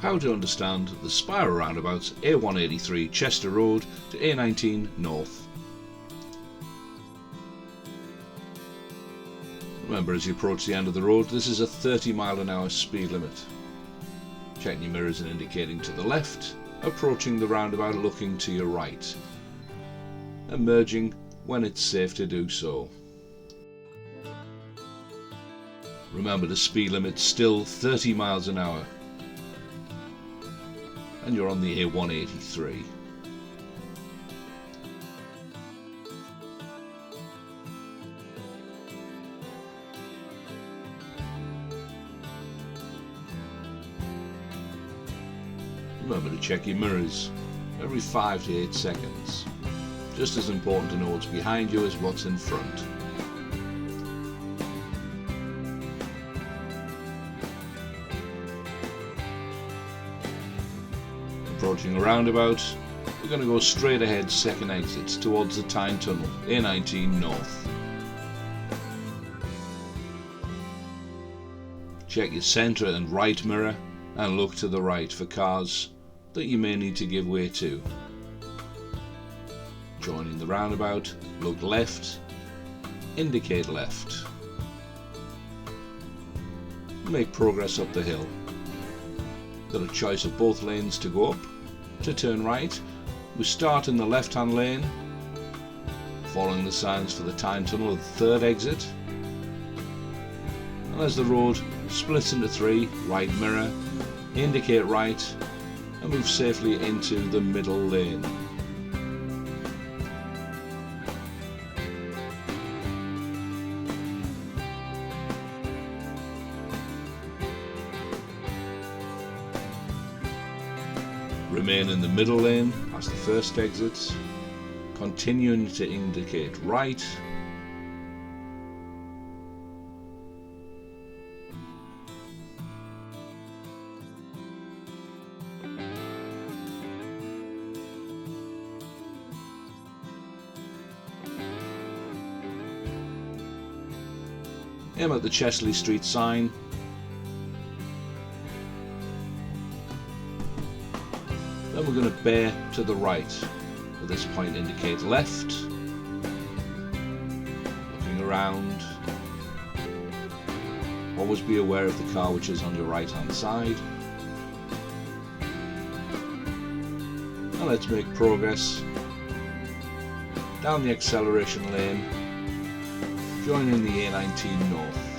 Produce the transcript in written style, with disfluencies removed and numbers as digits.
How to understand the spiral roundabouts A183 Chester Road to A19 North. Remember, as you approach the end of the road, this is a 30 mph speed limit. Checking your mirrors and indicating to the left, approaching the roundabout looking to your right, and merging when it's safe to do so. Remember, the speed limit's still 30 mph, and you're on the A183. Remember to check your mirrors every 5 to 8 seconds. Just as important to know what's behind you as what's in front. Approaching a roundabout, we're going to go straight ahead second exits towards the Tyne Tunnel, A19 North. Check your centre and right mirror and look to the right for cars that you may need to give way to. Joining the roundabout, look left, indicate left. Make progress up the hill. Got a choice of both lanes to go up. To turn right, we start in the left hand lane, following the signs for the Tyne Tunnel at the third exit, and as the road splits into 3, right mirror, indicate right, and move safely into the middle lane. Remain in the middle lane past the first exit, continuing to indicate right, aim at the Chesley Street sign, then we're going to bear to the right. At this point indicate left, looking around, always be aware of the car which is on your right hand side, and let's make progress down the acceleration lane, joining the A19 North.